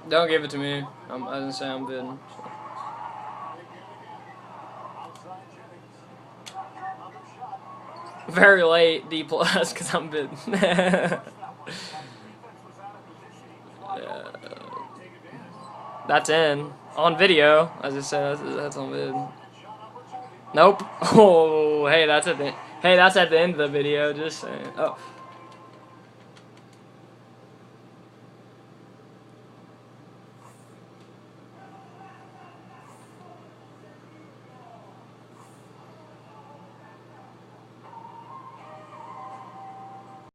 Don't give it to me. I didn't say I'm bidding. Very late, D plus, because I'm bidding. Yeah. That's in. On video, as I said, that's on vid. Nope. Oh, hey, that's at the end of the video. Just saying. Oh.